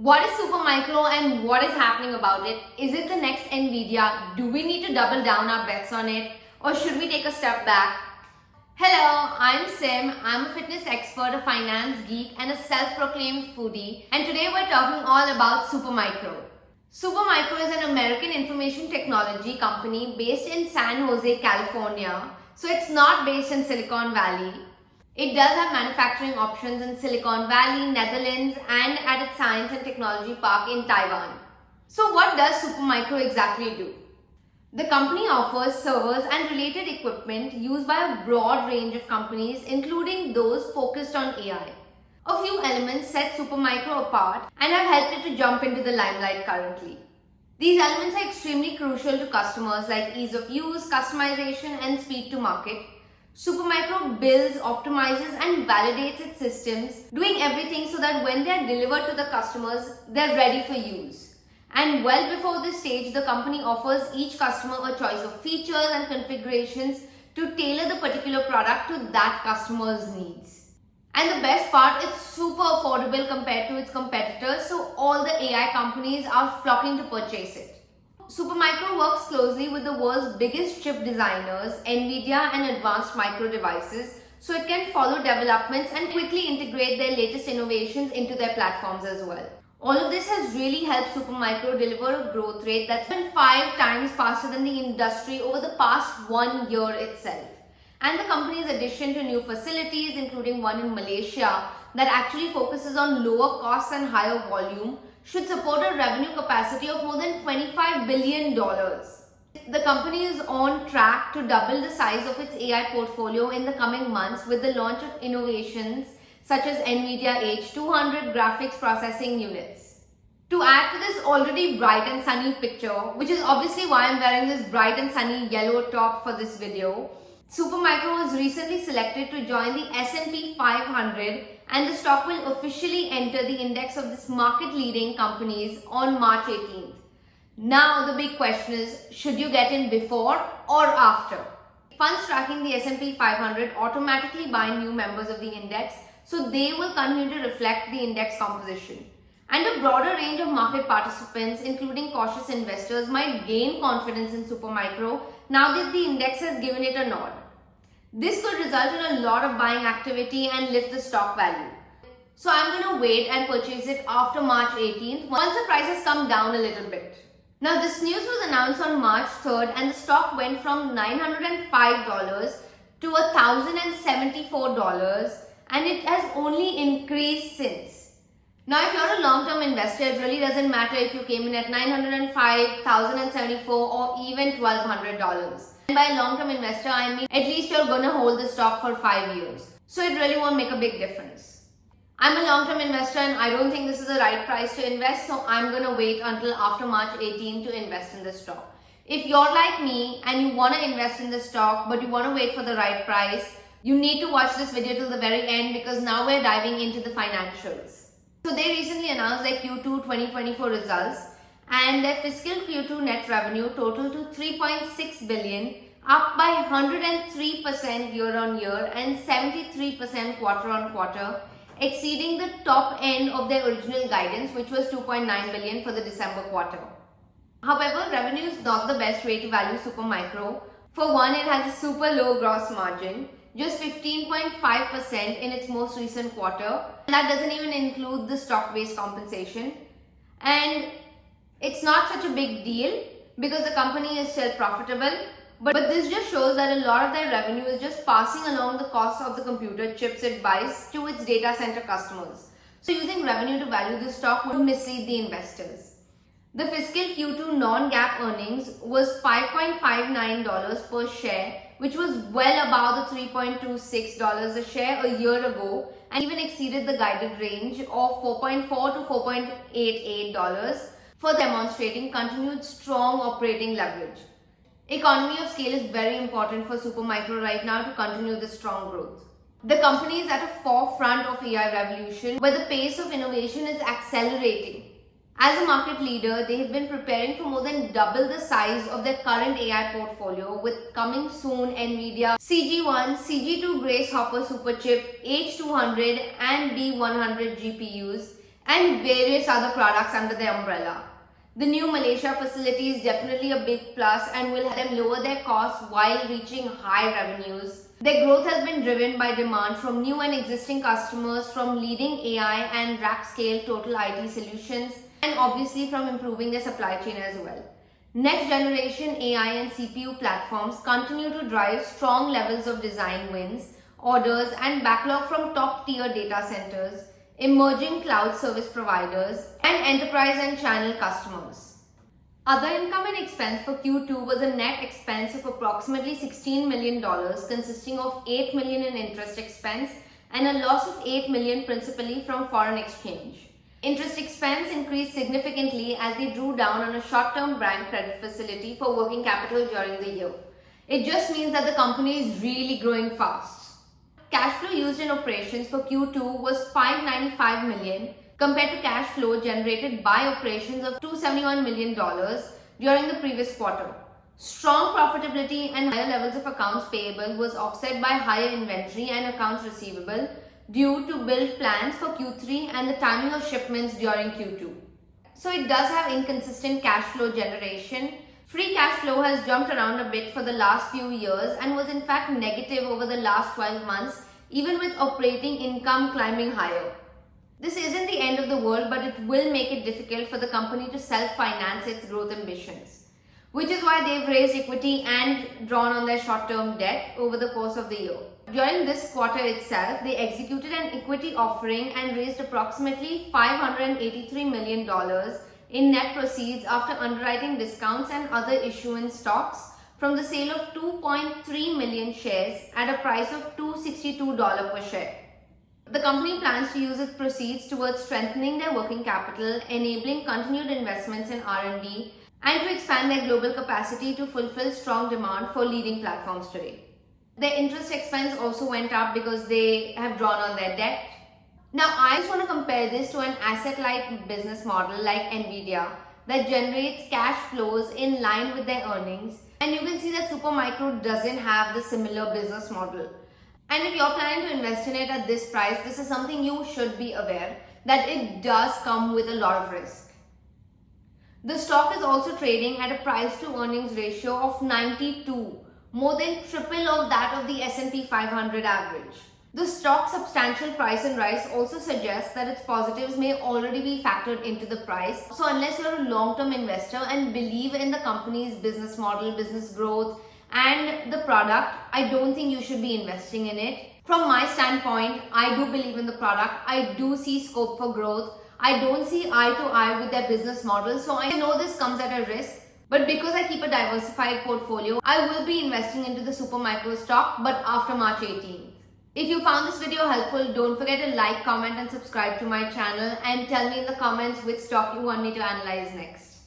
What is SuperMicro and what is happening about it? Is it the next Nvidia? Do we need to double down our bets on it? Or should we take a step back? Hello, I'm Sim. I'm a fitness expert, a finance geek, and a self-proclaimed foodie. And today we're talking all about SuperMicro. SuperMicro is an American information technology company based in San Jose, California. So it's not based in Silicon Valley. It does have manufacturing options in Silicon Valley, Netherlands, and at its Science and Technology Park in Taiwan. So what does SuperMicro exactly do? The company offers servers and related equipment used by a broad range of companies, including those focused on AI. A few elements set SuperMicro apart and have helped it to jump into the limelight currently. These elements are extremely crucial to customers like ease of use, customization, and speed to market. SuperMicro builds, optimizes, and validates its systems, doing everything so that when they are delivered to the customers, they're ready for use. And well before this stage, the company offers each customer a choice of features and configurations to tailor the particular product to that customer's needs. And the best part, it's super affordable compared to its competitors, so all the AI companies are flocking to purchase it. SuperMicro works closely with the world's biggest chip designers, Nvidia and Advanced Micro Devices, so it can follow developments and quickly integrate their latest innovations into their platforms as well. All of this has really helped SuperMicro deliver a growth rate that's been 5 times faster than the industry over the past 1 year itself. And the company's addition to new facilities, including one in Malaysia that actually focuses on lower costs and higher volume, should support a revenue capacity of more than $25 billion. The company is on track to double the size of its AI portfolio in the coming months with the launch of innovations such as Nvidia H200 graphics processing units. To add to this already bright and sunny picture, which is obviously why I'm wearing this bright and sunny yellow top for this video, SuperMicro was recently selected to join the S&P 500 and the stock will officially enter the index of this market-leading companies on March 18th. Now the big question is, should you get in before or after? Funds tracking the S&P 500 automatically buy new members of the index, so they will continue to reflect the index composition. And a broader range of market participants, including cautious investors, might gain confidence in SuperMicro now that the index has given it a nod. This could result in a lot of buying activity and lift the stock value. So I'm going to wait and purchase it after March 18th once the prices come down a little bit. Now this news was announced on March 3rd and the stock went from $905 to $1,074 and it has only increased since. Now if you're a long-term investor, it really doesn't matter if you came in at $905, $1,074 or even $1,200. And by long-term investor, I mean at least you're going to hold the stock for 5 years. So it really won't make a big difference. I'm a long-term investor and I don't think this is the right price to invest, so I'm going to wait until after March 18 to invest in the stock. If you're like me and you want to invest in the stock but you want to wait for the right price, you need to watch this video till the very end because now we're diving into the financials. So they recently announced their Q2 2024 results and their fiscal Q2 net revenue totaled to $3.6 billion, up by 103% year on year and 73% quarter on quarter, exceeding the top end of their original guidance, which was $2.9 billion for the December quarter. However, revenue is not the best way to value SuperMicro. For one, it has a super low gross margin, just 15.5% in its most recent quarter. That doesn't even include the stock-based compensation. And it's not such a big deal because the company is still profitable. But this just shows that a lot of their revenue is just passing along the cost of the computer chips it buys to its data center customers. So using revenue to value the stock would mislead the investors. The fiscal Q2 non-GAAP earnings was $5.59 per share, which was well above the $3.26 a share a year ago and even exceeded the guided range of $4.4 to $4.88, for demonstrating continued strong operating leverage. Economy of scale is very important for SuperMicro right now to continue this strong growth. The company is at a forefront of AI revolution where the pace of innovation is accelerating. As a market leader, they have been preparing for more than double the size of their current AI portfolio with coming soon Nvidia CG1, CG2 Grace Hopper Superchip, H200 and B100 GPUs and various other products under their umbrella. The new Malaysia facility is definitely a big plus and will help them lower their costs while reaching high revenues. Their growth has been driven by demand from new and existing customers, from leading AI and rack-scale total IT solutions, and obviously from improving their supply chain as well. Next generation AI and CPU platforms continue to drive strong levels of design wins, orders, and backlog from top-tier data centers, emerging cloud service providers, and enterprise and channel customers. Other income and expense for Q2 was a net expense of approximately $16 million, consisting of $8 million in interest expense and a loss of $8 million principally from foreign exchange. Interest expense increased significantly as they drew down on a short-term bank credit facility for working capital during the year. It just means that the company is really growing fast. Cash flow used in operations for Q2 was $595 million compared to cash flow generated by operations of $271 million during the previous quarter. Strong profitability and higher levels of accounts payable was offset by higher inventory and accounts receivable due to build plans for Q3 and the timing of shipments during Q2. So it does have inconsistent cash flow generation. Free cash flow has jumped around a bit for the last few years and was in fact negative over the last 12 months, even with operating income climbing higher. This isn't the end of the world, but it will make it difficult for the company to self-finance its growth ambitions, which is why they've raised equity and drawn on their short-term debt over the course of the year. During this quarter itself, they executed an equity offering and raised approximately $583 million in net proceeds after underwriting discounts and other issuance stocks from the sale of 2.3 million shares at a price of $262 per share. The company plans to use its proceeds towards strengthening their working capital, enabling continued investments in R&D, and to expand their global capacity to fulfill strong demand for leading platforms today. Their interest expense also went up because they have drawn on their debt. Now, I just want to compare this to an asset-light business model like Nvidia that generates cash flows in line with their earnings. And you can see that SuperMicro doesn't have the similar business model. And if you're planning to invest in it at this price, this is something you should be aware that it does come with a lot of risk. The stock is also trading at a price to earnings ratio of 92, more than triple of that of the S&P 500 average. The stock's substantial price and rise also suggests that its positives may already be factored into the price. So unless you're a long-term investor and believe in the company's business model, business growth, and the product, I don't think you should be investing in it. From my standpoint, I do believe in the product. I do see scope for growth. I don't see eye to eye with their business model. So I know this comes at a risk. But because I keep a diversified portfolio, I will be investing into the SuperMicro stock, but after March 18th. If you found this video helpful, don't forget to like, comment and subscribe to my channel, and tell me in the comments which stock you want me to analyze next.